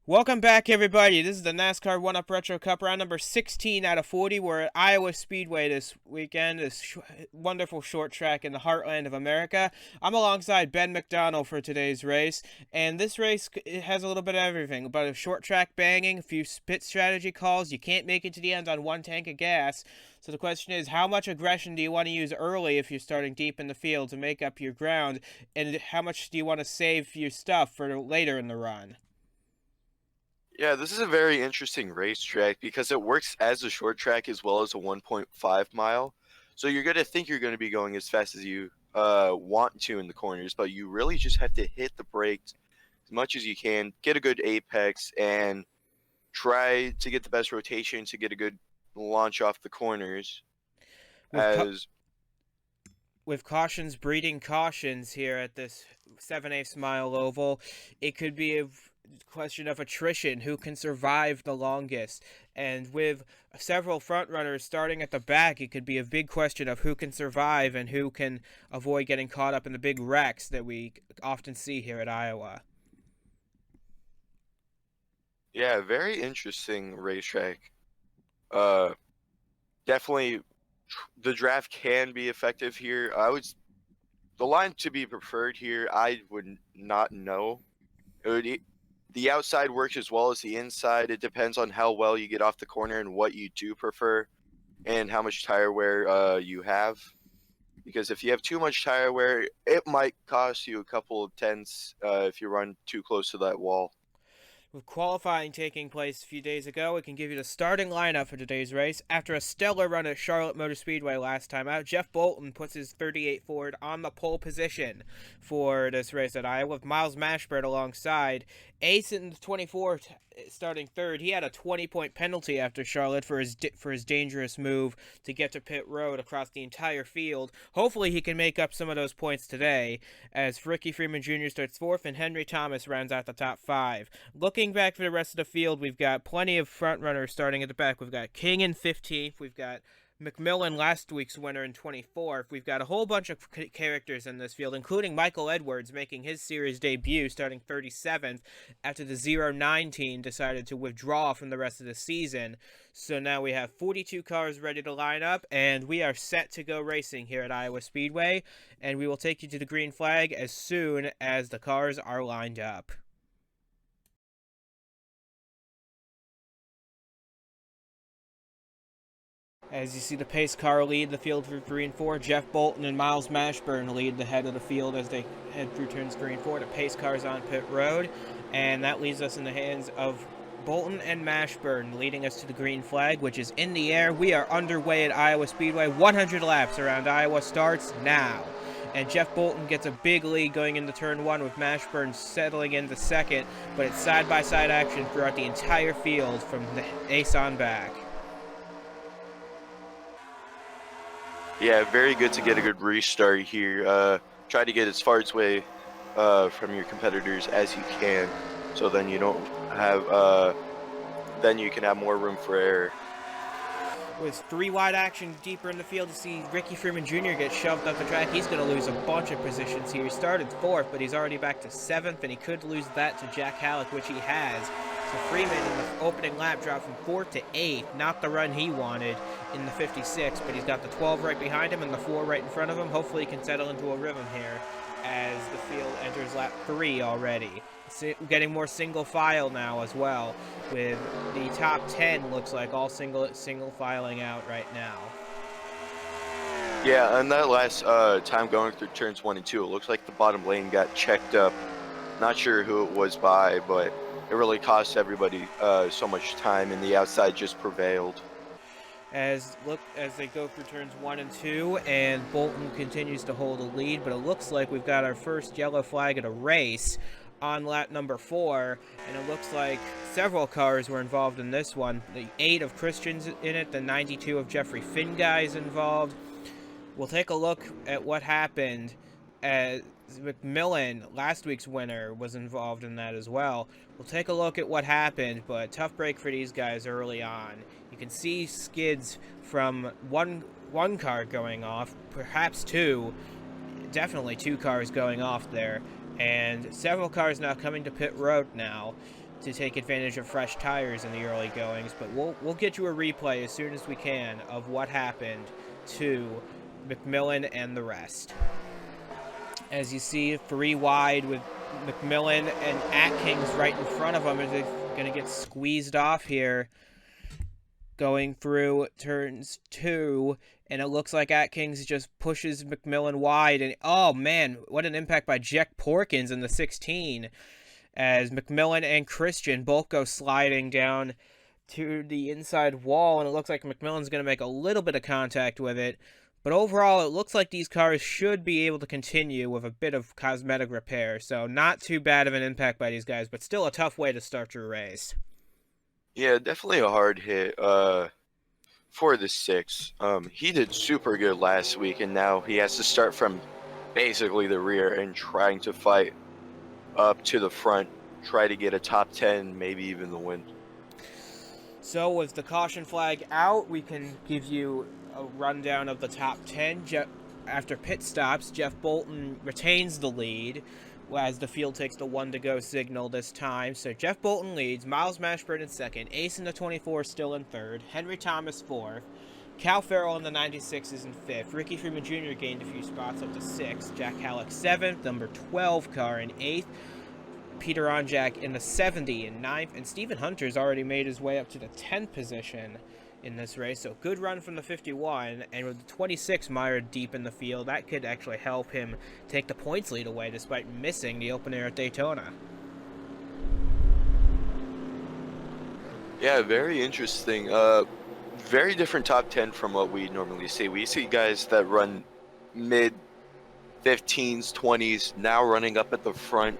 Welcome back, everybody. This is the NASCAR 1-Up Retro Cup, round number 16 out of 40. We're at Iowa Speedway this weekend, this wonderful short track in the heartland of America. I'm alongside Ben McDonald for today's race, and this race has a little bit of everything. About a short track banging, a few pit strategy calls. You can't make it to the end on one tank of gas. So the question is, how much aggression do you want to use early if you're starting deep in the field to make up your ground, and how much do you want to save your stuff for later in the run? Yeah, this is a very interesting racetrack because it works as a short track as well as a 1.5 mile. So you're going to think you're going to be going as fast as you want to in the corners, but you really just have to hit the brakes as much as you can, get a good apex, and try to get the best rotation to get a good launch off the corners. With As with cautions breeding cautions here at this 7/8 mile oval, it could be a question of attrition, who can survive the longest. And with several front runners starting at the back, it could be a big question of who can survive and who can avoid getting caught up in the big wrecks that we often see here at Iowa. yeah, very interesting racetrack. Uh, Definitely, the draft can be effective here. The line to be preferred here, I would not know. It would, the outside works as well as the inside. It depends on how well you get off the corner and what you do prefer, and how much tire wear you have. Because if you have too much tire wear, it might cost you a couple of tenths if you run too close to that wall. With qualifying taking place a few days ago, we can give you the starting lineup for today's race. After a stellar run at Charlotte Motor Speedway last time out, Jeff Bolton puts his 38 Ford on the pole position for this race at Iowa, with Miles Mashburn alongside. Ace in the 24 starting third. He had a 20-point penalty after Charlotte for his dangerous move to get to pit road across the entire field. Hopefully he can make up some of those points today, as Ricky Freeman Jr. starts fourth and Henry Thomas rounds out the top five. Looking back for the rest of the field, we've got plenty of front runners starting at the back. We've got King in 15th. We've got McMillen, last week's winner, in 24th. We've got a whole bunch of characters in this field, including Michael Edwards making his series debut starting 37th after the 0-19 decided to withdraw from the rest of the season. So now we have 42 cars ready to line up, and we are set to go racing here at Iowa Speedway, and we will take you to the green flag as soon as the cars are lined up. As you see the pace car lead the field through 3 and 4, Jeff Bolton and Miles Mashburn lead the head of the field as they head through turns 3 and 4. The pace car's on pit road, and that leaves us in the hands of Bolton and Mashburn, leading us to the green flag, which is in the air. We are underway at Iowa Speedway. 100 laps around Iowa starts now. And Jeff Bolton gets a big lead going into turn 1, with Mashburn settling into second, but it's side-by-side action throughout the entire field from the ace on back. Yeah, very good to get a good restart here. Try to get as far away from your competitors as you can, so then you don't have then you can have more room for error. With 3 wide action deeper in the field, to see Ricky Freeman Jr. get shoved up the track. He's going to lose a bunch of positions here. He started 4th, but he's already back to 7th, and he could lose that to Jack Halleck, which he has. So Freeman in the opening lap dropped from 4th to 8th, not the run he wanted in the 56, but he's got the 12 right behind him and the 4 right in front of him. Hopefully he can settle into a rhythm here as the field enters lap 3 already. Getting more single file now as well, with the top 10 looks like all single filing out right now. Yeah, and that last time going through turns 1 and 2, it looks like the bottom lane got checked up. Not sure who it was by, but it really cost everybody so much time, and the outside just prevailed. As they go through turns 1 and 2, and Bolton continues to hold a lead, but it looks like we've got our first yellow flag at a race on lap number 4, and it looks like several cars were involved in this one. The 8 of Christian's in it, the 92 of Jeffrey Finn guys involved. We'll take a look at what happened as McMillen, last week's winner, was involved in that as well. We'll take a look at what happened, but tough break for these guys early on. You can see skids from one car going off, perhaps 2, definitely 2 cars going off there, and several cars now coming to pit road now. to take advantage of fresh tires in the early goings, but we'll get you a replay as soon as we can of what happened to McMillen and the rest. As you see, 3 wide with McMillen and Atkins right in front of him as they're going to get squeezed off here going through turns 2, and it looks like Atkins just pushes McMillen wide, and oh man, what an impact by Jack Porkins in the 16 as McMillen and Christian both go sliding down to the inside wall, and it looks like McMillen's going to make a little bit of contact with it. But overall, it looks like these cars should be able to continue with a bit of cosmetic repair. So not too bad of an impact by these guys, but still a tough way to start your race. Yeah, definitely a hard hit for the 6. He did super good last week, and now he has to start from basically the rear and trying to fight up to the front, try to get a top 10, maybe even the win. So with the caution flag out, we can give you a rundown of the top 10. After pit stops, Jeff Bolton retains the lead as the field takes the 1 to go signal this time. So Jeff Bolton leads, Miles Mashburn in 2nd, Ace in the 24 still in 3rd, Henry Thomas 4th, Cal Farrell in the 96 is in 5th, Ricky Freeman Jr. gained a few spots up to 6th, Jack Halleck 7th, number 12 car in 8th, Peter Onjak in the 70 in 9th, and Stephen Hunter's already made his way up to the 10th position in this race. So good run from the 51, and with the 26 mired deep in the field, that could actually help him take the points lead away despite missing the opener at Daytona. Yeah, very interesting. Very different top 10 from what we normally see. We see guys that run mid 15s, 20s, now running up at the front.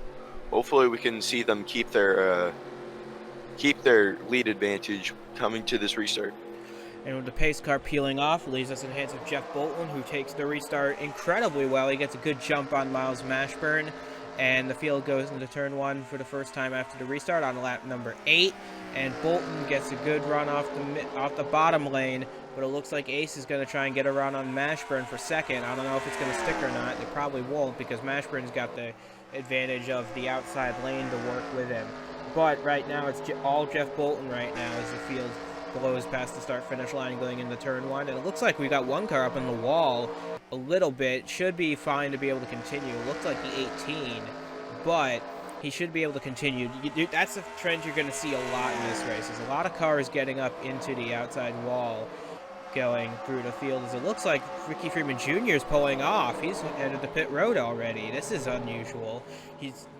Hopefully we can see them keep their lead advantage coming to this restart. And with the pace car peeling off, it leaves us in the hands of Jeff Bolton, who takes the restart incredibly well. He gets a good jump on Miles Mashburn, and the field goes into turn 1 for the first time after the restart on lap number 8. And Bolton gets a good run off the bottom lane, but it looks like Ace is going to try and get a run on Mashburn for 2nd. I don't know if it's going to stick or not. It probably won't, because Mashburn's got the advantage of the outside lane to work with him. But right now, it's all Jeff Bolton right now as the field blows past the start-finish line going into turn 1. And it looks like we got one car up in the wall a little bit. Should be fine to be able to continue. It looks like the 18, but he should be able to continue. That's a trend you're going to see a lot in this race. There's a lot of cars getting up into the outside wall going through the field, as it looks like Ricky Freeman Jr. is pulling off. He's entered the pit road already. This is unusual.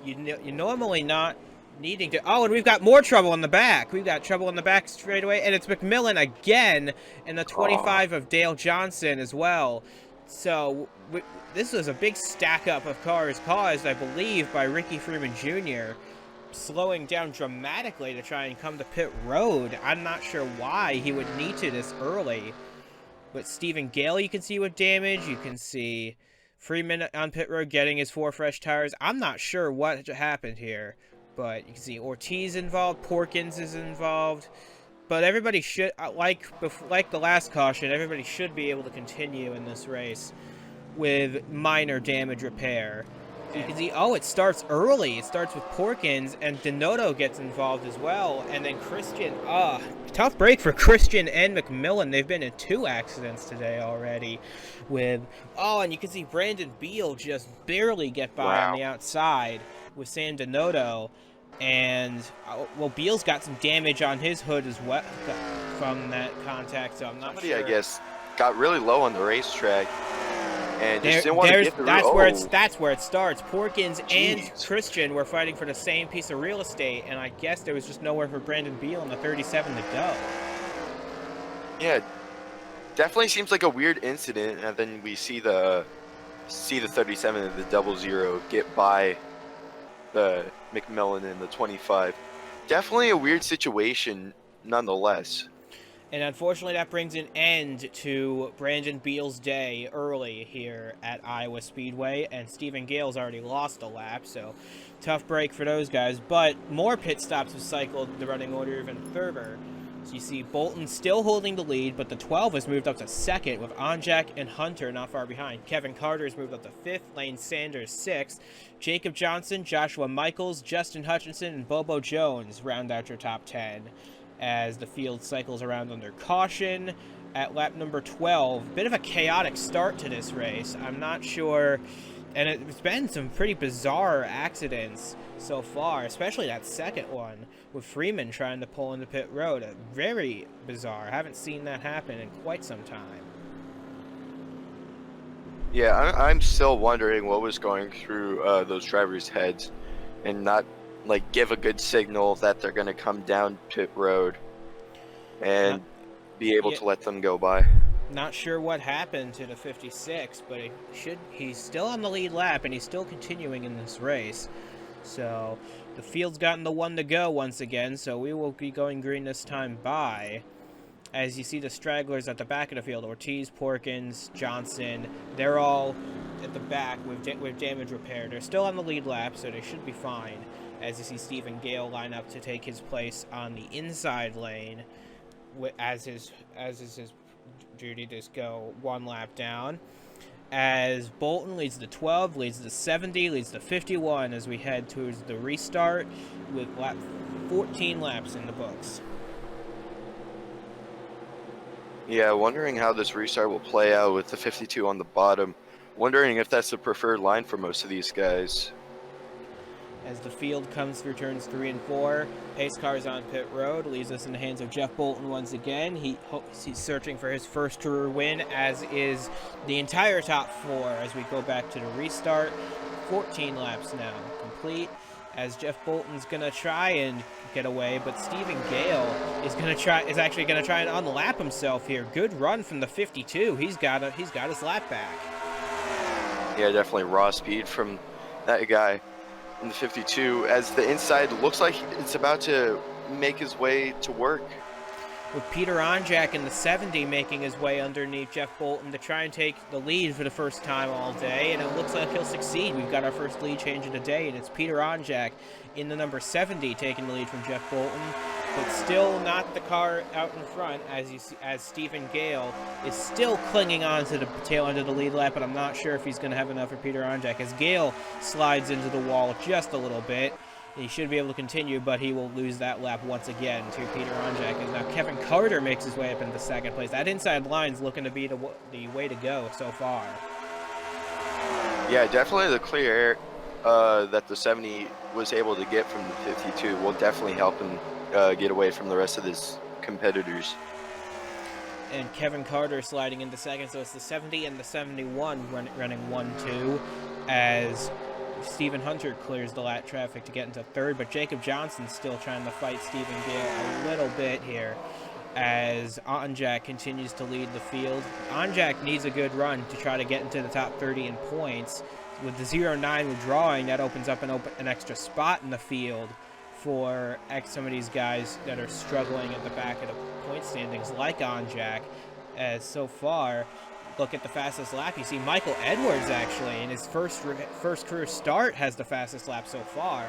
You're normally not needing to. Oh, and we've got more trouble in the back. We've got trouble in the back straight away, and it's McMillen again, and the 25 of Dale Johnson as well. So this was a big stack up of cars caused, I believe, by Ricky Freeman Jr. slowing down dramatically to try and come to pit road. I'm not sure why he would need to this early. But Stephen Gale, you can see with damage. You can see Freeman on pit road getting his 4 fresh tires. I'm not sure what happened here, but you can see Ortiz involved, Porkins is involved. But everybody should, like the last caution, everybody should be able to continue in this race with minor damage repair. So you can see, oh, it starts early. It starts with Porkins, and Donotto gets involved as well. And then Christian, tough break for Christian and McMillen. They've been in 2 accidents today already. And you can see Brandon Beal just barely get by on the outside with Sam Donotto. And, Beal's got some damage on his hood as well from that contact, so I'm not sure. I guess, got really low on the racetrack and just didn't want to get the that's where it starts. Porkins and Christian were fighting for the same piece of real estate, and I guess there was just nowhere for Brandon Beal in the 37 to go. Yeah, definitely seems like a weird incident, and then we see the 37 and the 00 get by the McMillen and the 25. Definitely a weird situation nonetheless. And unfortunately, that brings an end to Brandon Beal's day early here at Iowa Speedway, and Stephen Gale's already lost a lap, so tough break for those guys. But more pit stops have cycled the running order even further, So you see Bolton still holding the lead, but the 12 has moved up to second with Onjak and Hunter not far behind. Kevin Carter has moved up to fifth, Lane Sanders sixth. Jacob Johnson, Joshua Michaels, Justin Hutchinson, and Bobo Jones round out your top 10 as the field cycles around under caution at lap number 12. Bit of a chaotic start to this race. I'm not sure, and it's been some pretty bizarre accidents so far, especially that second one with Freeman trying to pull into pit road. Very bizarre. I haven't seen that happen in quite some time. Yeah, I'm still wondering what was going through those drivers' heads and not like give a good signal that they're going to come down pit road and be able to let them go by. Not sure what happened to the 56, but he's still on the lead lap and he's still continuing in this race. So the field's gotten the one to go once again, so we will be going green this time by. As you see the stragglers at the back of the field, Ortiz, Porkins, Johnson, they're all at the back with damage repair. They're still on the lead lap, so they should be fine. As you see Stephen Gale line up to take his place on the inside lane, as is his duty to go one lap down. As Bolton leads the 12, leads the 70, leads the 51 as we head towards the restart with 14 laps in the books. Yeah, wondering how this restart will play out with the 52 on the bottom. Wondering if that's the preferred line for most of these guys. As the field comes through turns 3 and 4, pace cars on pit road, leaves us in the hands of Jeff Bolton once again. He's searching for his first career win, as is the entire top 4 as we go back to the restart. 14 laps now complete, as Jeff Bolton's gonna try and get away, but Stephen Gale is actually gonna try and unlap himself here. Good run from the 52. He's got his lap back. Yeah, definitely raw speed from that guy in the 52, as the inside looks like it's about to make his way to work. With Peter Onjak in the 70 making his way underneath Jeff Bolton to try and take the lead for the first time all day, and it looks like he'll succeed. We've got our first lead change of the day, and it's Peter Onjak in the number 70 taking the lead from Jeff Bolton, but still not the car out in front, as you see, as Stephen Gale is still clinging on to the tail end of the lead lap, but I'm not sure if he's going to have enough for Peter Onjak, as Gale slides into the wall just a little bit. He should be able to continue, but he will lose that lap once again to Peter Onjak. And now Kevin Carter makes his way up into second place. That inside line's looking to be the way to go so far. Yeah, definitely the clear air that the 70 was able to get from the 52 will definitely help him get away from the rest of his competitors. And Kevin Carter sliding into second, so it's the 70 and the 71 running 1-2 as Stephen Hunter clears the lap traffic to get into third, but Jacob Johnson's still trying to fight Stephen Gale a little bit here as Onjak continues to lead the field. Onjak needs a good run to try to get into the top 30 in points. With the 0-9 withdrawing, that opens up an extra spot in the field for some of these guys that are struggling at the back of the point standings, like Onjak. As so far, look at the fastest lap. You see Michael Edwards actually in his first career start has the fastest lap so far.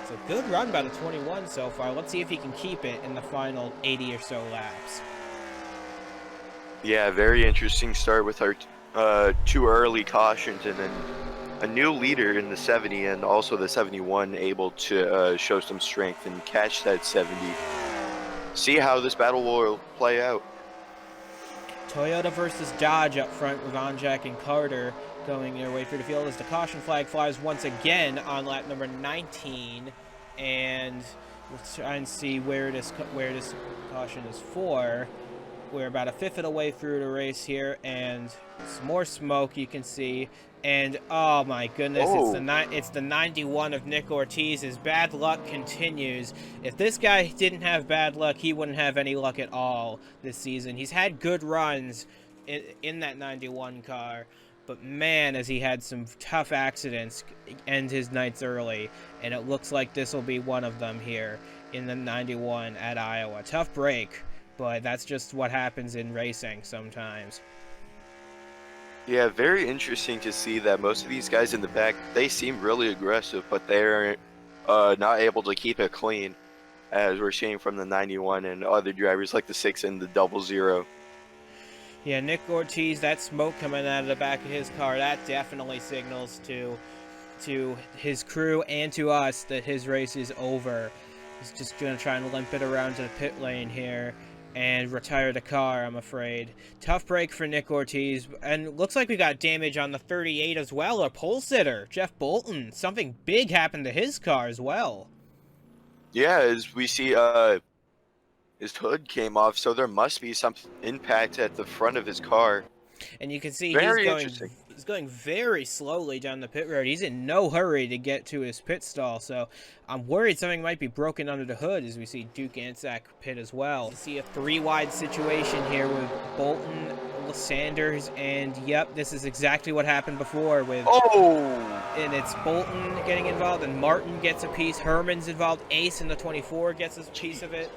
So good run by the 21 so far. Let's see if he can keep it in the final 80 or so laps. Yeah, very interesting start with our 2 early cautions, and then a new leader in the 70 and also the 71 able to show some strength and catch that 70. See how this battle will play out. Toyota versus Dodge up front with Onjak and Carter going their way through the field as the caution flag flies once again on lap number 19, and we'll try and see where this caution is for. We're about a fifth of the way through the race here, and some more smoke you can see. And oh my goodness, it's the 91 of Nick Ortiz. His bad luck continues. If this guy didn't have bad luck, he wouldn't have any luck at all this season. He's had good runs in that 91 car, but man, has he had some tough accidents end his nights early, and it looks like this will be one of them here in the 91 at Iowa. Tough break, but that's just what happens in racing sometimes. Yeah, very interesting to see that most of these guys in the back, they seem really aggressive, but they're not able to keep it clean. as we're seeing from the 91 and other drivers like the 6 and the 00. Yeah, Nick Ortiz, that smoke coming out of the back of his car, that definitely signals to his crew and to us that his race is over. He's just going to try and limp it around to the pit lane here and retire the car, I'm afraid. Tough break for Nick Ortiz, and looks like we got damage on the 38 as well. A pole sitter, Jeff Bolton. Something big happened to his car as well. Yeah, as we see, his hood came off, so there must be some impact at the front of his car. And you can see he's going very slowly down the pit road. He's in no hurry to get to his pit stall, so I'm worried something might be broken under the hood as we see Duke Ansack pit as well. You see a 3-wide situation here with Bolton, Sanders, and yep, this is exactly what happened before with... Oh! And it's Bolton getting involved, and Martin gets a piece, Herman's involved, Ace in the 24 gets a piece of it.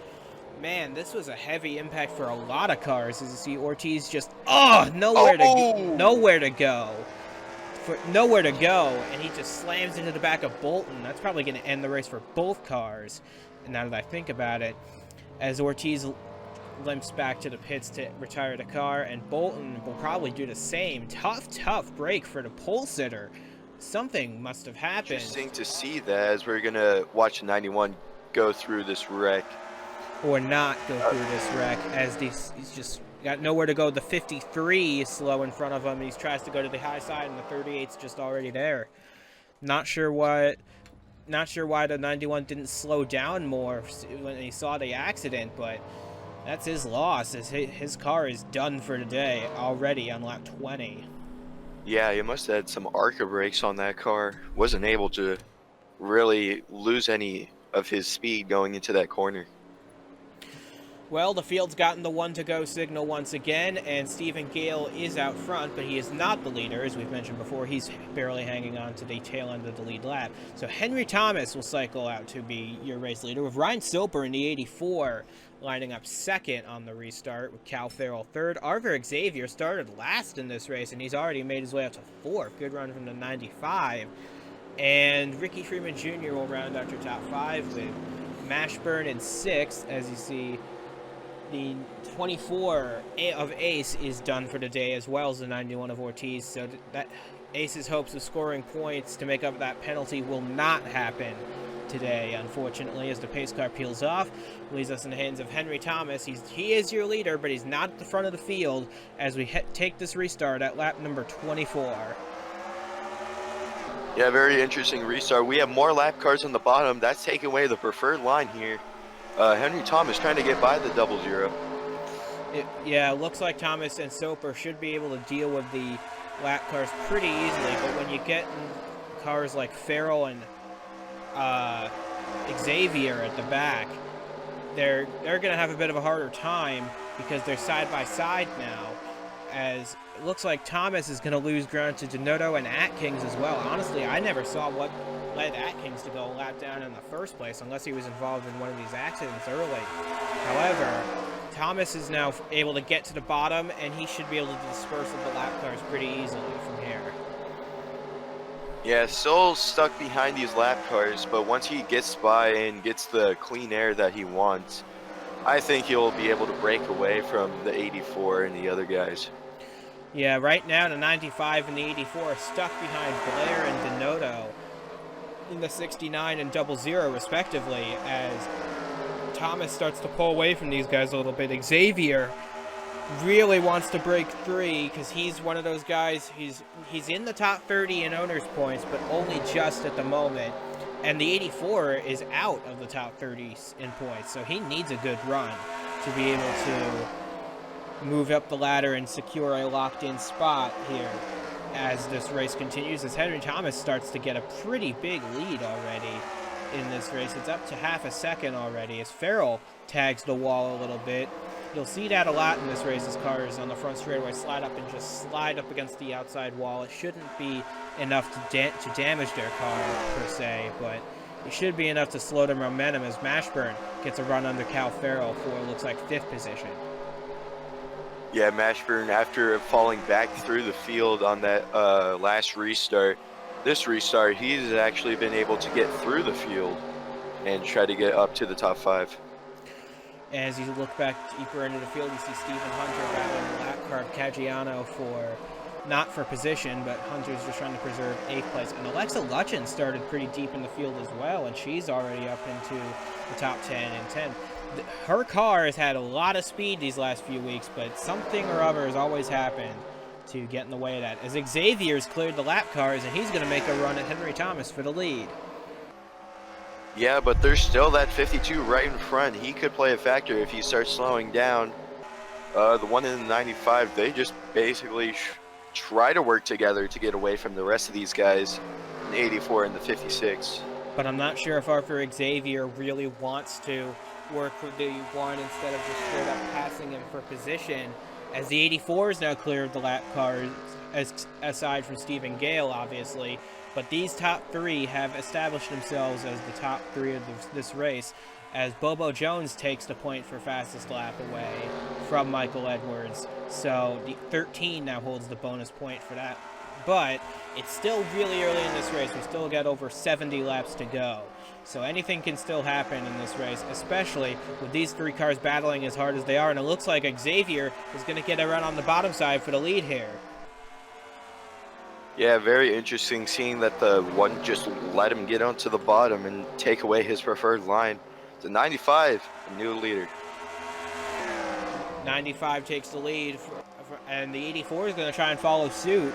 Man, this was a heavy impact for a lot of cars. As you see, Ortiz just nowhere to go, and he just slams into the back of Bolton. That's probably going to end the race for both cars. And now that I think about it, as Ortiz limps back to the pits to retire the car, and Bolton will probably do the same. Tough break for the pole sitter. Something must have happened. Interesting to see that as we're gonna watch 91 go through this wreck. Or not go through this wreck, as he's just got nowhere to go. The 53 is slow in front of him, and he tries to go to the high side, and the 38's just already there. Not sure why the 91 didn't slow down more when he saw the accident, but that's his loss, as his car is done for today already on lap 20. Yeah, he must have had some ARCA brakes on that car. Wasn't able to really lose any of his speed going into that corner. Well, the field's gotten the 1-to-go signal once again, and Stephen Gale is out front, but he is not the leader. As we've mentioned before, he's barely hanging on to the tail end of the lead lap. So Henry Thomas will cycle out to be your race leader, with Ryan Silper in the 84 lining up second on the restart, with Cal Farrell third. Arthur Xavier started last in this race, and he's already made his way up to fourth. Good run from the 95. And Ricky Freeman Jr. will round out your top 5 with Mashburn in 6th, as you see. The 24 of Ace is done for the day, as well as the 91 of Ortiz, so that Ace's hopes of scoring points to make up that penalty will not happen today, unfortunately, as the pace car peels off. Leaves us in the hands of Henry Thomas. He is your leader, but he's not at the front of the field as we take this restart at lap number 24. Yeah, very interesting restart. We have more lap cars on the bottom. That's taking away the preferred line here. Henry Thomas trying to get by the 00. Yeah, it looks like Thomas and Soper should be able to deal with the lap cars pretty easily, but when you get in cars like Farrell and Xavier at the back, they're going to have a bit of a harder time because they're side by side now, as it looks like Thomas is going to lose ground to Denoto and Atkins as well. Honestly, I never saw what led Atkins to go a lap down in the first place, unless he was involved in one of these accidents early. However, Thomas is now able to get to the bottom, and he should be able to disperse with the lap cars pretty easily from here. Yeah, still stuck behind these lap cars, but once he gets by and gets the clean air that he wants, I think he'll be able to break away from the 84 and the other guys. Yeah, right now the 95 and the 84 are stuck behind Blair and Denoto in the 69 and 00 respectively, as Thomas starts to pull away from these guys a little bit. Xavier really wants to break 3 because he's one of those guys, he's in the top 30 in owners points, but only just at the moment. And the 84 is out of the top 30 in points, so he needs a good run to be able to move up the ladder and secure a locked-in spot here as this race continues, as Henry Thomas starts to get a pretty big lead already in this race. It's up to half a second already as Farrell tags the wall a little bit. You'll see that a lot in this race as cars on the front straightaway slide up and just slide up against the outside wall. It shouldn't be enough to damage their car per se, but it should be enough to slow their momentum as Mashburn gets a run under Cal Farrell for what looks like 5th position. Yeah, Mashburn, after falling back through the field on that last restart, this restart, he's actually been able to get through the field. and try to get up to the top 5. As you look back deeper into the field, you see Stephen Hunter battling the lap car of Caggiano not for position, but Hunter's just trying to preserve 8th place. And Alexa Lutchen started pretty deep in the field as well, and she's already up into the top 10 and 10. Her car has had a lot of speed these last few weeks, but something or other has always happened to get in the way of that. As Xavier's cleared the lap cars, and he's going to make a run at Henry Thomas for the lead. Yeah, but there's still that 52 right in front. He could play a factor if he starts slowing down. The one in the 95, they just basically try to work together to get away from the rest of these guys in the 84 and the 56. But I'm not sure if Arthur Xavier really wants to work with the one instead of just straight up passing him for position, as the 84 is now cleared the lap cars, aside from Stephen Gale, obviously. But these top 3 have established themselves as the top 3 of this race, as Bobo Jones takes the point for fastest lap away from Michael Edwards. So the 13 now holds the bonus point for that. But it's still really early in this race. We still got over 70 laps to go. So anything can still happen in this race, especially with these 3 cars battling as hard as they are. And it looks like Xavier is going to get a run on the bottom side for the lead here. Yeah, very interesting seeing that the one just let him get onto the bottom and take away his preferred line. The 95, the new leader. 95 takes the lead, and the 84 is going to try and follow suit.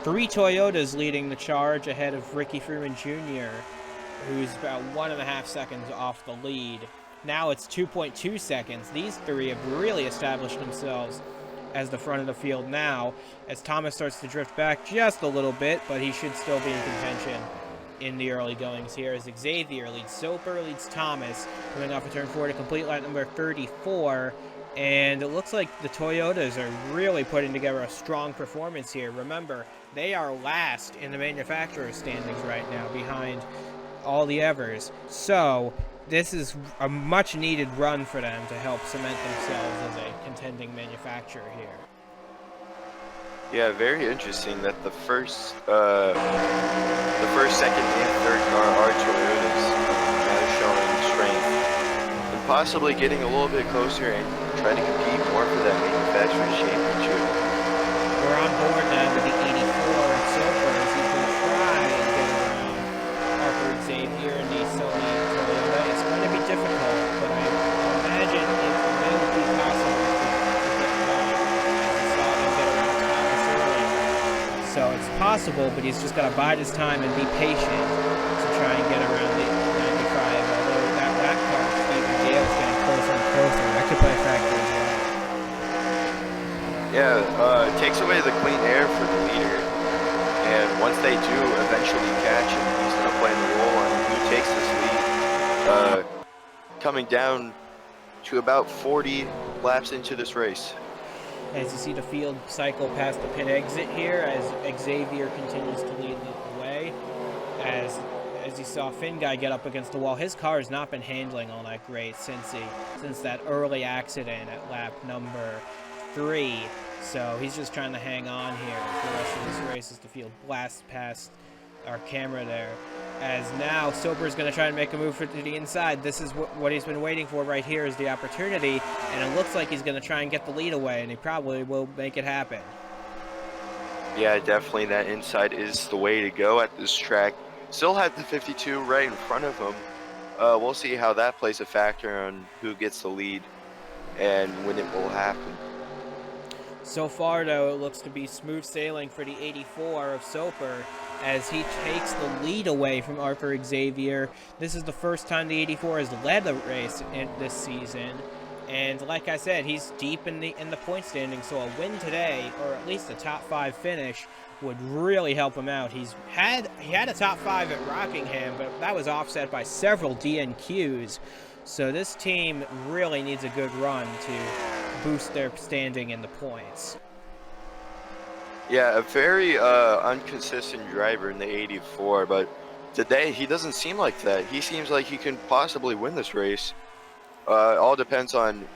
3 Toyotas leading the charge ahead of Ricky Freeman Jr., who's about 1.5 seconds off the lead. Now it's 2.2 seconds. These 3 have really established themselves as the front of the field now, as Thomas starts to drift back just a little bit, but he should still be in contention in the early goings here, as Xavier leads Soper, leads Thomas, coming off a turn 4 to complete lap number 34, and it looks like the Toyotas are really putting together a strong performance here. Remember, they are last in the manufacturer's standings right now, behind all the others, so this is a much-needed run for them to help cement themselves as a contending manufacturer here. Yeah, very interesting that the first, second, and third car are Toyotas, showing strength and possibly getting a little bit closer and trying to compete more for that manufacturer's championship. We're on board now with the 84 and Soper as he's going to try and get around Arthur Xavier and the Sony Toyota. It's going to be difficult, but I imagine it will be possible to get by, as we saw him get around Thomas earlier. So it's possible, but he's just got to bide his time and be patient to try and get around the 95. Although that car, Stephen Gale, is getting closer and closer. That could play a factor as well. Yeah, it takes away the clean air for the leader, and once they do eventually catch him, he's going to play the role on who takes this lead, coming down to about 40 laps into this race. As you see the field cycle past the pit exit here, as Xavier continues to lead the way, as you saw Finn Guy get up against the wall. His car has not been handling all that great since that early accident at lap number 3. So he's just trying to hang on here for the rest of this race as the field blasts past our camera there. As now Soper's going to try and make a move to the inside. This is what he's been waiting for right here, is the opportunity, and it looks like he's going to try and get the lead away, and he probably will make it happen. Yeah, definitely that inside is the way to go at this track. Still have the 52 right in front of him. We'll see how that plays a factor on who gets the lead and when it will happen. So far, though, it looks to be smooth sailing for the 84 of Soper as he takes the lead away from Arthur Xavier. This is the first time the 84 has led a race this season. And like I said, he's deep in the point standing, so a win today, or at least a top 5 finish, would really help him out. He had a top 5 at Rockingham, but that was offset by several DNQs. So this team really needs a good run to boost their standing in the points. Yeah, a very inconsistent driver in the 84, but today he doesn't seem like that. He seems like he can possibly win this race. All depends on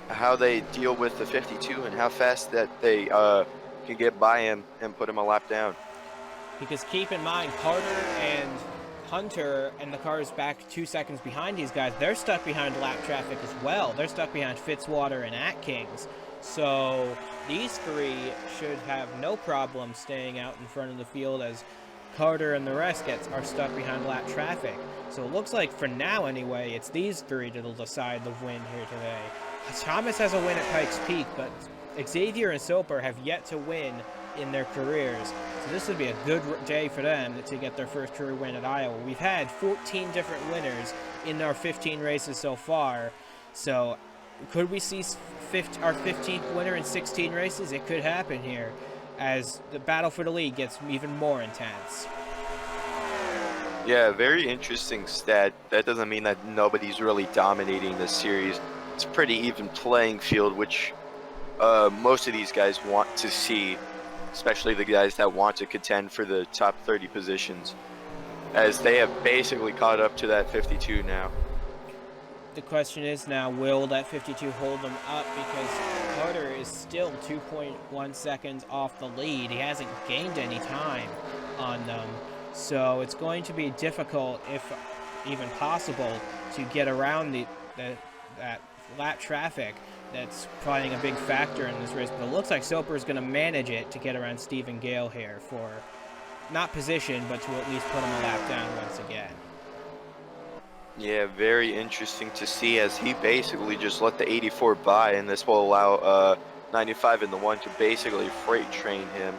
how they deal with the 52 and how fast that they can get by him and put him a lap down. Because keep in mind, Carter and Hunter and the cars back 2 seconds behind these guys, they're stuck behind lap traffic as well. They're stuck behind Fitzwater and Atkins. So these three should have no problem staying out in front of the field as Carter and the rest are stuck behind lap traffic. So it looks like, for now anyway, it's these three that'll decide the win here today. Thomas has a win at Pikes Peak, but Xavier and Soper have yet to win in their careers. So this would be a good day for them to get their first career win at Iowa. We've had 14 different winners in our 15 races so far. So could we see our 15th winner in 16 races? It could happen here as the battle for the lead gets even more intense. Yeah, very interesting stat. That doesn't mean that nobody's really dominating this series. It's a pretty even playing field, which most of these guys want to see, especially the guys that want to contend for the top 30 positions, as they have basically caught up to that 52 now. The question is now, will that 52 hold them up, because Carter is still 2.1 seconds off the lead. He hasn't gained any time on them. So it's going to be difficult, if even possible, to get around that lap traffic that's playing a big factor in this race. But it looks like Soper is going to manage it to get around Stephen Gale here for not position, but to at least put him a lap down once again. Yeah, very interesting to see, as he basically just let the 84 by, and this will allow 95 in the 1 to basically freight train him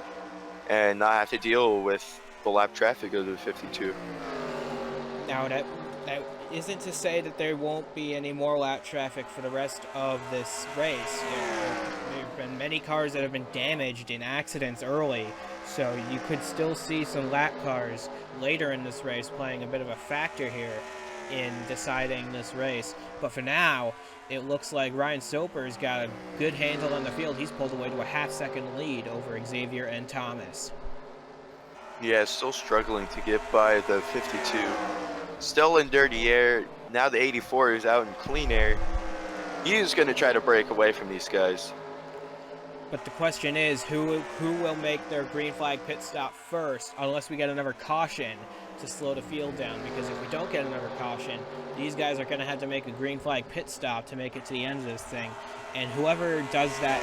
and not have to deal with the lap traffic of the 52. Now that isn't to say that there won't be any more lap traffic for the rest of this race. There have been many cars that have been damaged in accidents early, so you could still see some lap cars later in this race playing a bit of a factor here in deciding this race. But for now, it looks like Ryan Soper's got a good handle on the field. He's pulled away to a half-second lead over Xavier and Thomas. Yeah, still struggling to get by the 52. Still in dirty air. Now the 84 is out in clean air. He is going to try to break away from these guys. But the question is, who will make their green flag pit stop first, unless we get another caution to slow the field down? Because if we don't get another caution, these guys are going to have to make a green flag pit stop to make it to the end of this thing. And whoever does that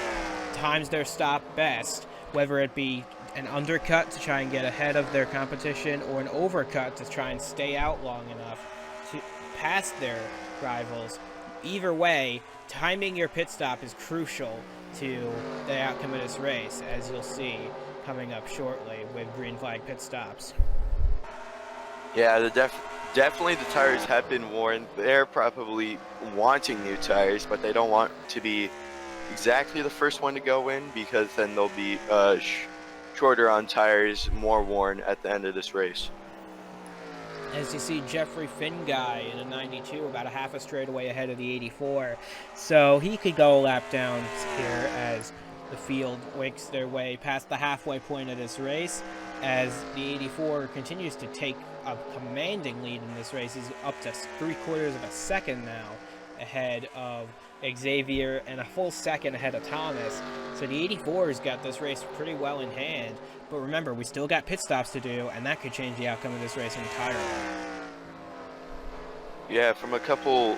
times their stop best, whether it be an undercut to try and get ahead of their competition or an overcut to try and stay out long enough to pass their rivals. Either way, timing your pit stop is crucial to the outcome of this race, as you'll see coming up shortly with green flag pit stops. Yeah, definitely the tires have been worn. They're probably wanting new tires, but they don't want to be exactly the first one to go in, because then they'll be shorter on tires, more worn at the end of this race. As you see, Jeffrey Finguy in a 92, about a half a straightaway ahead of the 84. So he could go a lap down here as the field wakes their way past the halfway point of this race, as the 84 continues to take a commanding lead in this race. He's up to 3/4 of a second now ahead of Xavier and a full second ahead of Thomas. So the 84's got this race pretty well in hand. But remember, we still got pit stops to do, and that could change the outcome of this race entirely. Yeah, from a couple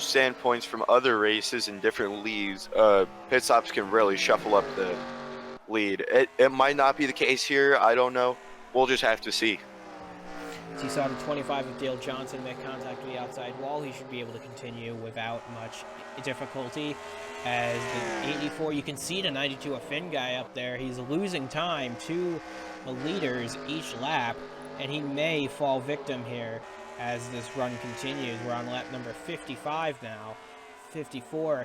standpoints from other races in different leagues, pit stops can really shuffle up the lead. It might not be the case here. I don't know. We'll just have to see. As you saw the 25 of Dale Johnson make contact with the outside wall, he should be able to continue without much difficulty. As the 84, you can see the 92 of Finguy up there. He's losing time to the leaders each lap, and he may fall victim here as this run continues. We're on lap number 55 now, 54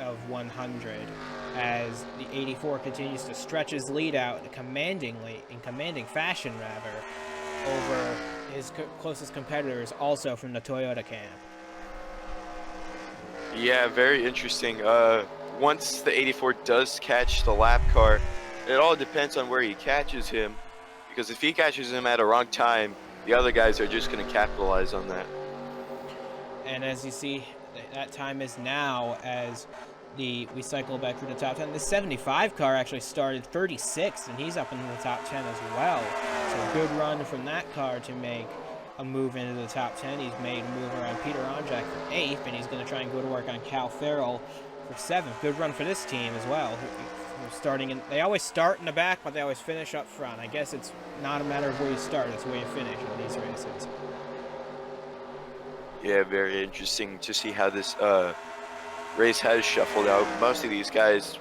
of 100, as the 84 continues to stretch his lead out in commanding fashion, over his closest competitors, also from the Toyota camp. Yeah, very interesting. Once the 84 does catch the lap car, it all depends on where he catches him, because if he catches him at a wrong time, the other guys are just going to capitalize on that. And as you see, that time is now, as we cycle back through the top 10. The 75 car actually started 36, and he's up in the top 10 as well. So good run from that car to make a move into the top 10. He's made a move around Peter Onjak for 8th, and he's going to try and go to work on Cal Farrell for 7th. Good run for this team as well. They always start in the back, but they always finish up front. I guess it's not a matter of where you start, it's where you finish in these races. Yeah, very interesting to see how this race has shuffled out. Most of these guys,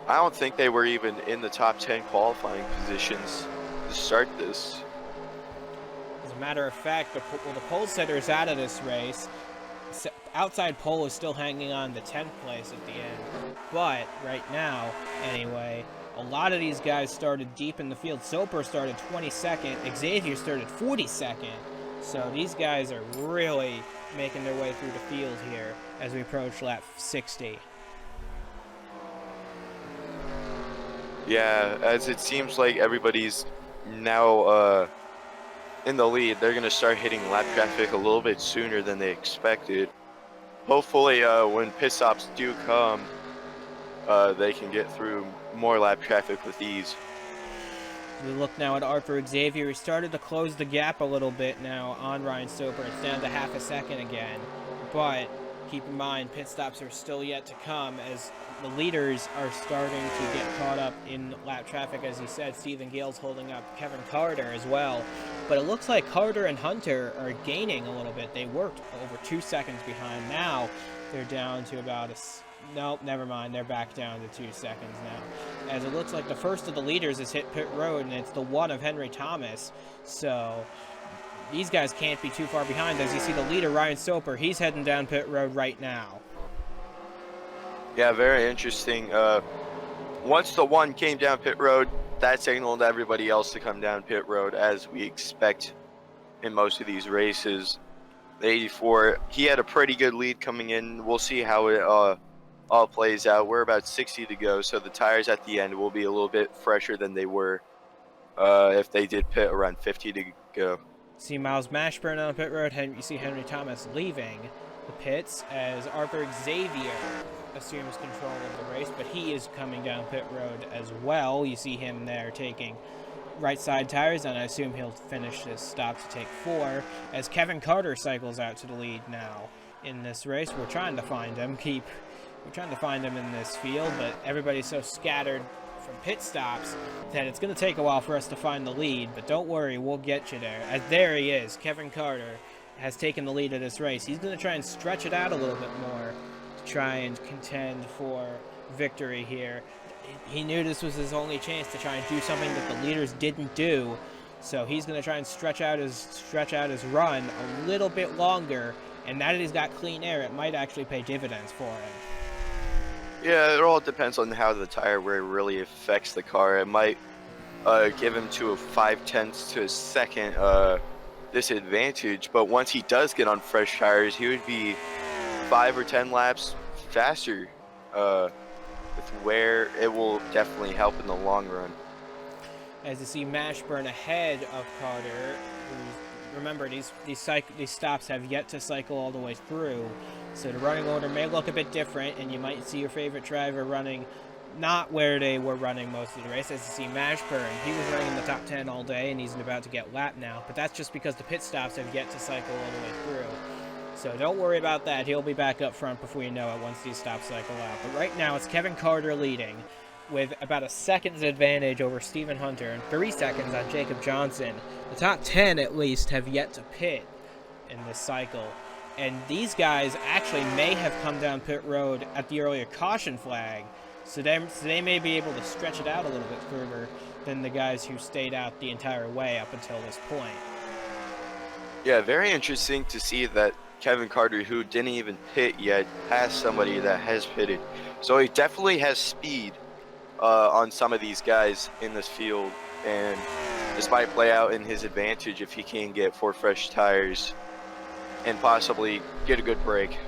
I don't think they were even in the top 10 qualifying positions to start this. As a matter of fact, the pole setter is out of this race. Outside pole is still hanging on to 10th place at the end. But right now, anyway, a lot of these guys started deep in the field. Soper started 22nd. Xavier started 42nd. So these guys are really making their way through the field here as we approach lap 60. Yeah, as it seems like everybody's now in the lead, they're going to start hitting lap traffic a little bit sooner than they expected. Hopefully, when pit stops do come, they can get through more lap traffic with ease. We look now at Arthur Xavier. He started to close the gap a little bit now on Ryan Soper. It's down to half a second again. But keep in mind, pit stops are still yet to come as the leaders are starting to get caught up in lap traffic. As he said, Stephen Gale's holding up Kevin Carter as well. But it looks like Carter and Hunter are gaining a little bit. They worked over 2 seconds behind. Now they're down to about nope, never mind. They're back down to 2 seconds now. As it looks like the first of the leaders has hit pit road, and it's the one of Henry Thomas. So these guys can't be too far behind. As you see the leader, Ryan Soper, he's heading down pit road right now. Yeah, very interesting. Once the one came down pit road, that signaled everybody else to come down pit road, as we expect in most of these races. The 84, he had a pretty good lead coming in. We'll see how it all plays out. We're about 60 to go, so the tires at the end will be a little bit fresher than they were if they did pit around 50 to go. See Miles Mashburn on pit road. You see Henry Thomas leaving the pits as Arthur Xavier assumes control of the race, but he is coming down pit road as well. You see him there taking right side tires, and I assume he'll finish this stop to take 4 as Kevin Carter cycles out to the lead now in this race. We're trying to find him. We're trying to find him in this field, but everybody's so scattered from pit stops that it's going to take a while for us to find the lead, but don't worry, we'll get you there. As there he is, Kevin Carter has taken the lead of this race. He's going to try and stretch it out a little bit more to try and contend for victory here. He knew this was his only chance to try and do something that the leaders didn't do, so he's going to try and stretch out his run a little bit longer, and now that he's got clean air, it might actually pay dividends for him. Yeah, it all depends on how the tire wear really affects the car. It might give him to a 5/10 to a second disadvantage, but once he does get on fresh tires, he would be 5 or 10 laps faster with wear. It will definitely help in the long run. As you see Mashburn ahead of Carter, remember these stops have yet to cycle all the way through, so the running order may look a bit different, and you might see your favorite driver running not where they were running most of the race. As you see Mashburn, he was running in the top 10 all day, and he's about to get lapped now, but that's just because the pit stops have yet to cycle all the way through. So don't worry about that. He'll be back up front before you know it once these stops cycle out. But right now it's Kevin Carter leading with about a second's advantage over Stephen Hunter and 3 seconds on Jacob Johnson. The top 10 at least have yet to pit in this cycle. And these guys actually may have come down pit road at the earlier caution flag, so they may be able to stretch it out a little bit further than the guys who stayed out the entire way up until this point. Yeah, very interesting to see that Kevin Carter, who didn't even pit yet, passed somebody that has pitted. So he definitely has speed on some of these guys in this field, and this might play out in his advantage if he can get 4 fresh tires and possibly get a good break.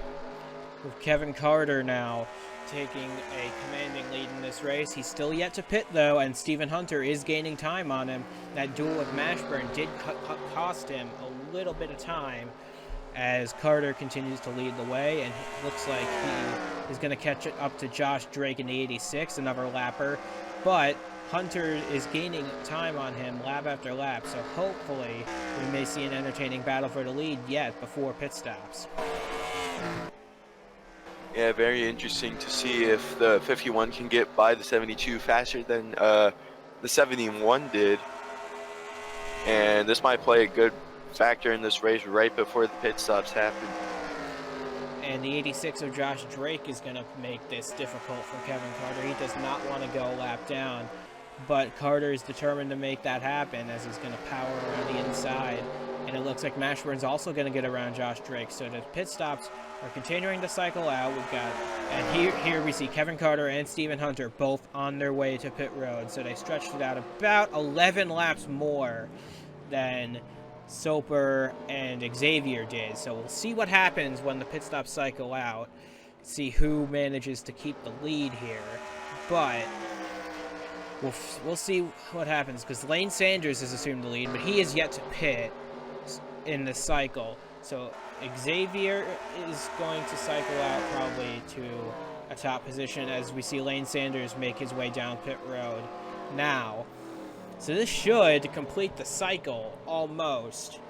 With Kevin Carter now taking a commanding lead in this race. He's still yet to pit, though, and Stephen Hunter is gaining time on him. That duel with Mashburn did cost him a little bit of time as Carter continues to lead the way, and it looks like he is going to catch it up to Josh Drake in the 86, another lapper. But Hunter is gaining time on him lap after lap, so hopefully we may see an entertaining battle for the lead yet before pit stops. Yeah, very interesting to see if the 51 can get by the 72 faster than the 71 did. And this might play a good factor in this race right before the pit stops happen. And the 86 of Josh Drake is going to make this difficult for Kevin Carter. He does not want to go lap down, but Carter is determined to make that happen as he's going to power around the inside. And it looks like Mashburn's also going to get around Josh Drake. So the pit stops are continuing to cycle out. We've got, and here we see Kevin Carter and Stephen Hunter both on their way to pit road. So they stretched it out about 11 laps more than Soper and Xavier did. So we'll see what happens when the pit stops cycle out. See who manages to keep the lead here. But we'll see what happens, because Lane Sanders has assumed the lead, but he is yet to pit in this cycle. So Xavier is going to cycle out probably to a top position as we see Lane Sanders make his way down pit road now. So this should complete the cycle almost,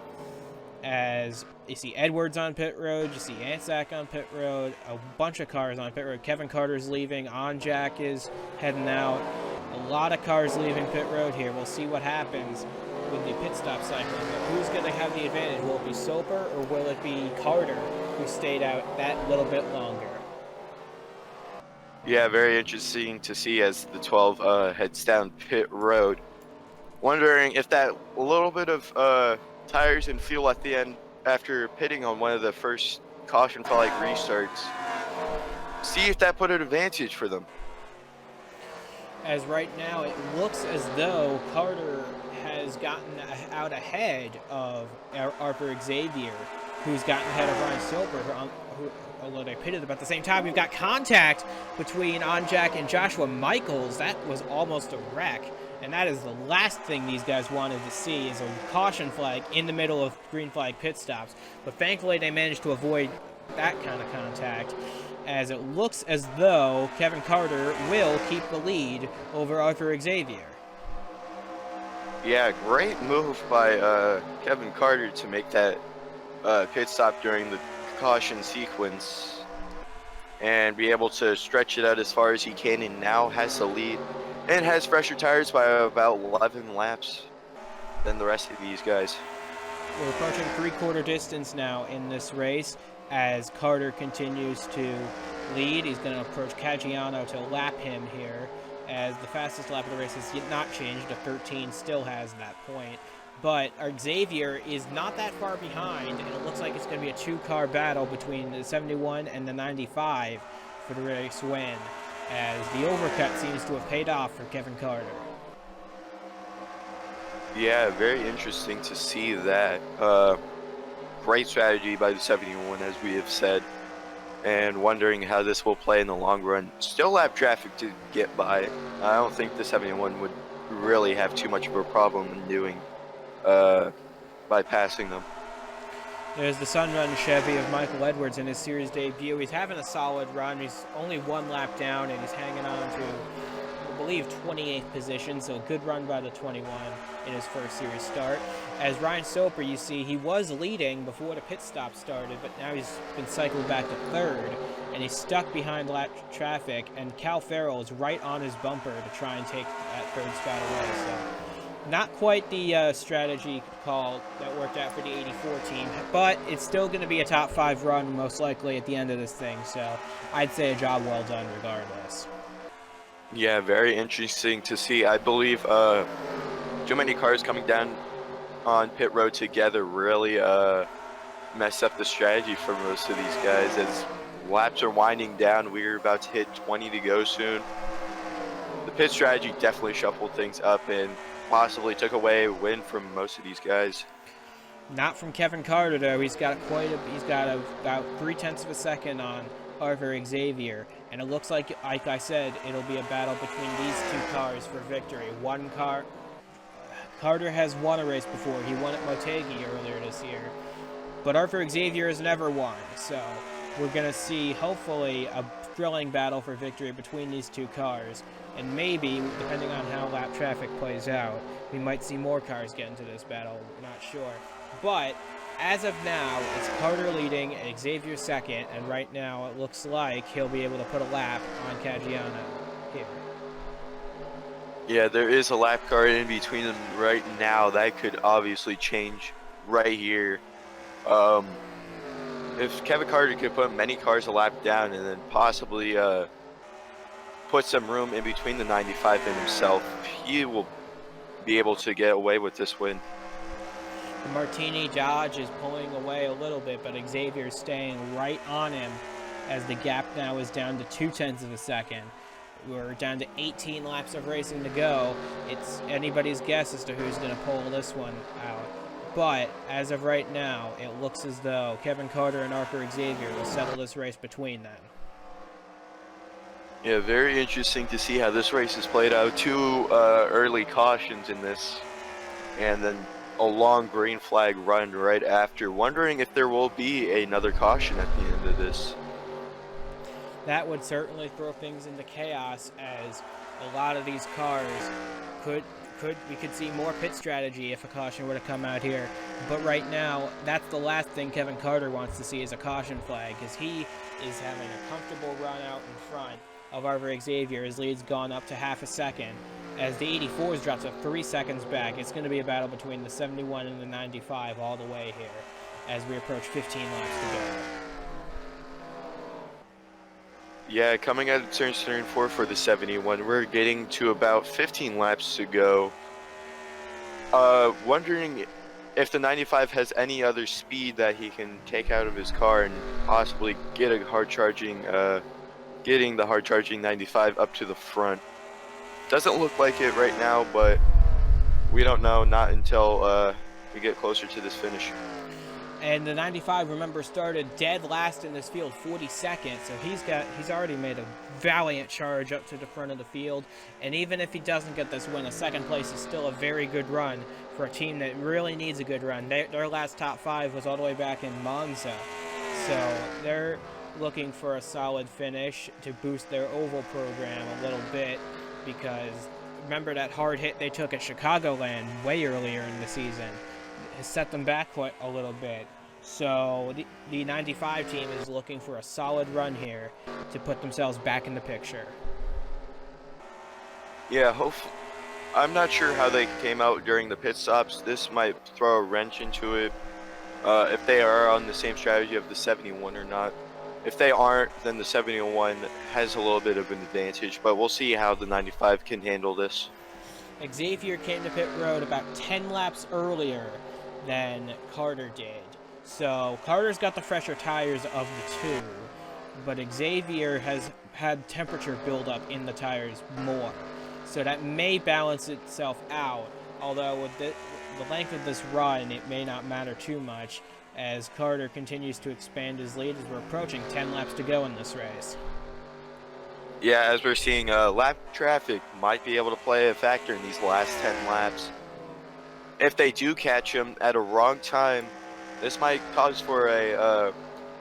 as you see Edwards on pit road, you see Ansack on pit road, a bunch of cars on pit road. Kevin Carter's leaving, Jack is heading out. A lot of cars leaving pit road here. We'll see what happens with the pit stop cycling. But who's going to have the advantage? Will it be Soper or will it be Carter, who stayed out that little bit longer? Yeah, very interesting to see as the 12 heads down pit road. Wondering if that little bit of tires and fuel at the end after pitting on one of the first caution flag restarts, see if that put an advantage for them. As right now it looks as though Carter has gotten out ahead of Arthur Xavier, who's gotten ahead of Ryan Soper, although they pitted about the same time. We've got contact between Jack and Joshua Michaels. That was almost a wreck. And that is the last thing these guys wanted to see, is a caution flag in the middle of green flag pit stops. But thankfully they managed to avoid that kind of contact, as it looks as though Kevin Carter will keep the lead over Arthur Xavier. Yeah, great move by Kevin Carter to make that pit stop during the caution sequence and be able to stretch it out as far as he can, and now has the lead. And has fresher tires by about 11 laps than the rest of these guys. We're approaching three-quarter distance now in this race as Carter continues to lead. He's going to approach Caggiano to lap him here, as the fastest lap of the race has not changed. The 13 still has that point. But our Xavier is not that far behind, and it looks like it's going to be a two-car battle between the 71 and the 95 for the race win, as the overcut seems to have paid off for Kevin Carter. Yeah, very interesting to see that. Great strategy by the 71, as we have said, and wondering how this will play in the long run. Still lap traffic to get by. I don't think the 71 would really have too much of a problem in doing by passing them. There's the Sunrun Chevy of Michael Edwards in his series debut. He's having a solid run. He's only one lap down, and he's hanging on to, I believe, 28th position, so a good run by the 21 in his first series start. As Ryan Soper, you see, he was leading before the pit stop started, but now he's been cycled back to third, and he's stuck behind lap traffic, and Cal Farrell is right on his bumper to try and take that third spot away. So not quite the strategy call that worked out for the 84 team, but it's still going to be a top 5 run most likely at the end of this thing, so I'd say a job well done regardless. Yeah, very interesting to see. I believe too many cars coming down on pit road together really mess up the strategy for most of these guys. As laps are winding down, we're about to hit 20 to go soon. The pit strategy definitely shuffled things up and possibly took away a win from most of these guys. Not from Kevin Carter though. He's got about 0.3 of a second on Arthur Xavier, and it looks like I said, it'll be a battle between these two cars for victory. One car, Carter has won a race before. He won at Motegi earlier this year, but Arthur Xavier has never won. So we're gonna see hopefully a thrilling battle for victory between these two cars. And maybe, depending on how lap traffic plays out, we might see more cars get into this battle. Not sure. But as of now, it's Carter leading, Xavier second, and right now it looks like he'll be able to put a lap on Caggiano here. Yeah, there is a lap car in between them right now. That could obviously change right here. If Kevin Carter could put many cars a lap down and then possibly put some room in between the 95 and himself, he will be able to get away with this win. The Martini Dodge is pulling away a little bit, but Xavier's staying right on him as the gap now is down to 0.2 of a second. We're down to 18 laps of racing to go. It's anybody's guess as to who's going to pull this one out. But as of right now, it looks as though Kevin Carter and Arthur Xavier will settle this race between them. Yeah, very interesting to see how this race is played out. Two early cautions in this, and then a long green flag run right after. Wondering if there will be another caution at the end of this. That would certainly throw things into chaos, as a lot of these cars we could see more pit strategy if a caution were to come out here. But right now, that's the last thing Kevin Carter wants to see is a caution flag, because he is having a comfortable run out in front of Arthur Xavier. His lead's gone up to half a second. As the 84s drops to 3 seconds back, it's going to be a battle between the 71 and the 95 all the way here as we approach 15 laps to go. Yeah, coming out of turn 4 for the 71, we're getting to about 15 laps to go. Wondering if the 95 has any other speed that he can take out of his car and possibly get a getting the hard charging 95 up to the front. Doesn't look like it right now, but we don't know, not until we get closer to this finish. And the 95, remember, started dead last in this field, 42nd, so he's already made a valiant charge up to the front of the field. And even if he doesn't get this win, a second place is still a very good run for a team that really needs a good run. Their last top 5 was all the way back in Monza, so they're looking for a solid finish to boost their oval program a little bit, because remember that hard hit they took at Chicagoland way earlier in the season has set them back quite a little bit. So the 95 team is looking for a solid run here to put themselves back in the picture. Yeah, I'm not sure how they came out during the pit stops. This might throw a wrench into it, if they are on the same strategy of the 71 or not. If they aren't, then the 71 has a little bit of an advantage, but we'll see how the 95 can handle this. Xavier came to pit road about 10 laps earlier than Carter did. So Carter's got the fresher tires of the two, but Xavier has had temperature build up in the tires more. So that may balance itself out, although with the length of this run, it may not matter too much as Carter continues to expand his lead as we're approaching 10 laps to go in this race. Yeah, as we're seeing, lap traffic might be able to play a factor in these last 10 laps. If they do catch him at a wrong time, this might cause for a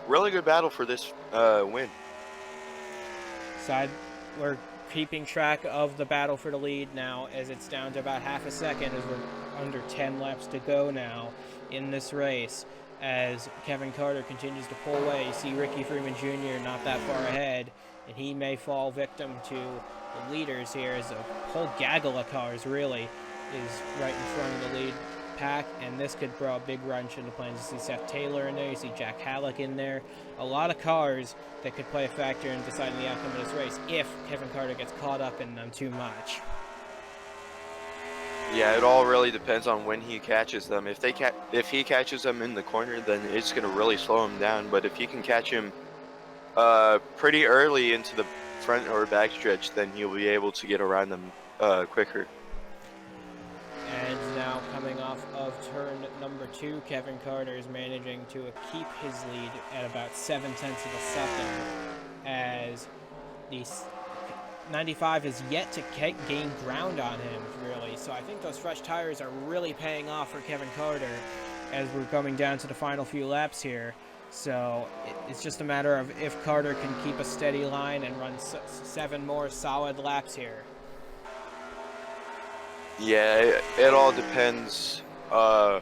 really good battle for this win. We're keeping track of the battle for the lead now as it's down to about half a second as we're under 10 laps to go now in this race. As Kevin Carter continues to pull away, you see Ricky Freeman Jr. not that far ahead, and he may fall victim to the leaders here as a whole gaggle of cars really is right in front of the lead pack, and this could throw a big wrench into plans. You see Seth Taylor in there, you see Jack Halleck in there, a lot of cars that could play a factor in deciding the outcome of this race if Kevin Carter gets caught up in them too much. Yeah, it all really depends on when he catches them. If he catches them in the corner, then it's going to really slow him down. But if he can catch him pretty early into the front or back stretch, then he'll be able to get around them quicker. And now coming off of turn number 2, Kevin Carter is managing to keep his lead at about 0.7 of a second as the 95 has yet to gain ground on him, really. So I think those fresh tires are really paying off for Kevin Carter as we're coming down to the final few laps here. So it's just a matter of if Carter can keep a steady line and run 7 more solid laps here. Yeah, it all depends how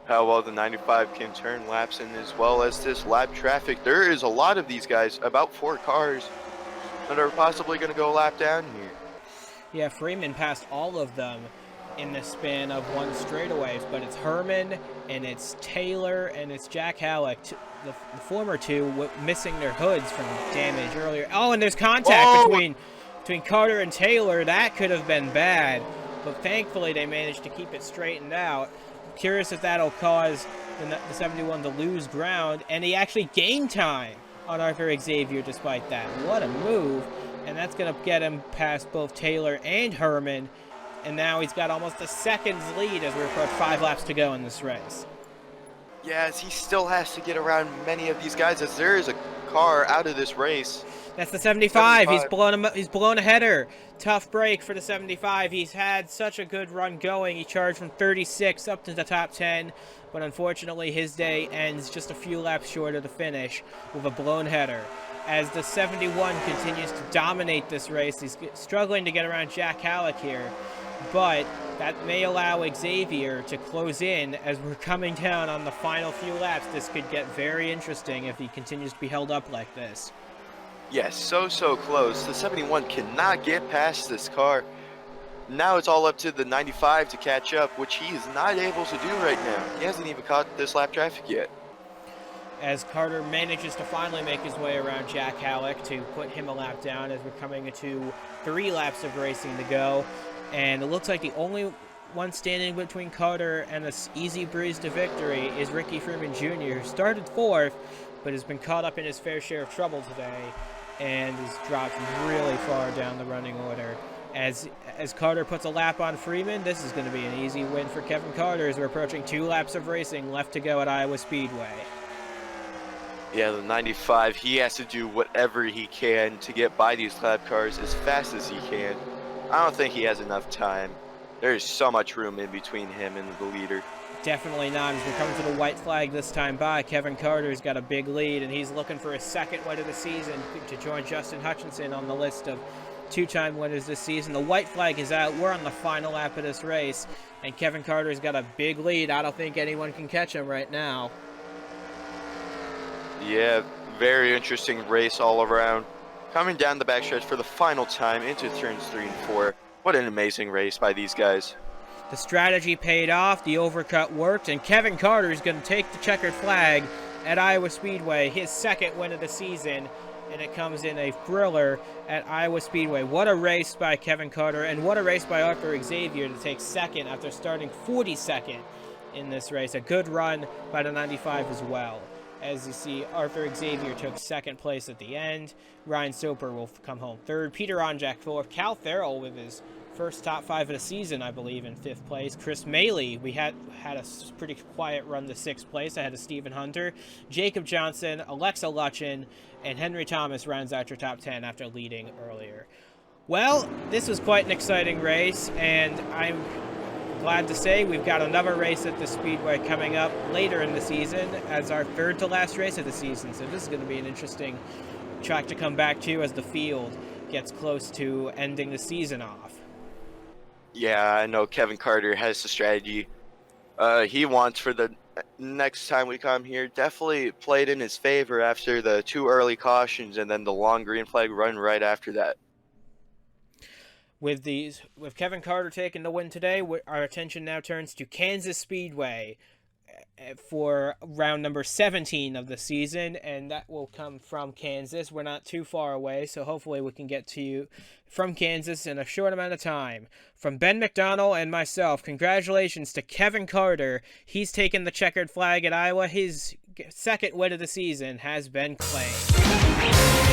well the 95 can turn laps in, as well as this lap traffic. There is a lot of these guys, about 4 cars, that are possibly going to go a lap down here. Yeah, Freeman passed all of them in the span of 1 straightaway, but it's Herman and it's Taylor and it's Jack Halleck, the former 2 missing their hoods from damage earlier. Oh, and there's contact between Carter and Taylor. That could have been bad, but thankfully they managed to keep it straightened out. I'm curious if that'll cause the 71 to lose ground, and he actually gained time on Arthur Xavier despite that. What a move, and that's going to get him past both Taylor and Herman. And now he's got almost a second's lead as we approach 5 laps to go in this race. Yes, he still has to get around many of these guys, as there is a car out of this race. That's the 75. He's blown a header. Tough break for the 75. He's had such a good run going. He charged from 36 up to the top 10, but unfortunately his day ends just a few laps short of the finish with a blown header. As the 71 continues to dominate this race, he's struggling to get around Jack Halleck here, but that may allow Xavier to close in as we're coming down on the final few laps. This could get very interesting if he continues to be held up like this. Yes, so close. The 71 cannot get past this car. Now it's all up to the 95 to catch up, which he is not able to do right now. He hasn't even caught this lap traffic yet. As Carter manages to finally make his way around Jack Halleck to put him a lap down as we're coming to 3 laps of racing to go. And it looks like the only one standing between Carter and an easy breeze to victory is Ricky Freeman Jr., who started 4th, but has been caught up in his fair share of trouble today and has dropped really far down the running order. As Carter puts a lap on Freeman, this is going to be an easy win for Kevin Carter as we're approaching 2 laps of racing left to go at Iowa Speedway. Yeah, the 95, he has to do whatever he can to get by these lap cars as fast as he can. I don't think he has enough time. There's so much room in between him and the leader. Definitely not. As we're coming to the white flag this time by, Kevin Carter's got a big lead, and he's looking for his 2nd win of the season to join Justin Hutchinson on the list of 2-time winners this season. The white flag is out. We're on the final lap of this race, and Kevin Carter's got a big lead. I don't think anyone can catch him right now. Yeah, very interesting race all around. Coming down the backstretch for the final time into turns 3 and 4. What an amazing race by these guys. The strategy paid off, the overcut worked, and Kevin Carter is going to take the checkered flag at Iowa Speedway, his 2nd win of the season, and it comes in a thriller at Iowa Speedway. What a race by Kevin Carter, and what a race by Arthur Xavier to take 2nd after starting 42nd in this race. A good run by the 95 as well. As you see, Arthur Xavier took 2nd place at the end. Ryan Soper will come home 3rd. Peter Onjak 4th. Cal Farrell with his first top 5 of the season, I believe, in 5th place. Chris Maley, we had a pretty quiet run to 6th place ahead of Stephen Hunter. Jacob Johnson, Alexa Lutchin, and Henry Thomas rounds out your top 10 after leading earlier. Well, this was quite an exciting race, and I'm glad to say we've got another race at the Speedway coming up later in the season as our 3rd to last race of the season. So this is going to be an interesting track to come back to as the field gets close to ending the season off. Yeah, I know Kevin Carter has the strategy he wants for the next time we come here. Definitely played in his favor after the 2 early cautions and then the long green flag run right after that. With Kevin Carter taking the win today, our attention now turns to Kansas Speedway for round number 17 of the season, and that will come from Kansas. We're not too far away, so hopefully we can get to you from Kansas in a short amount of time. From Ben McDonald and myself, congratulations to Kevin Carter. He's taken the checkered flag at Iowa. His 2nd win of the season has been claimed.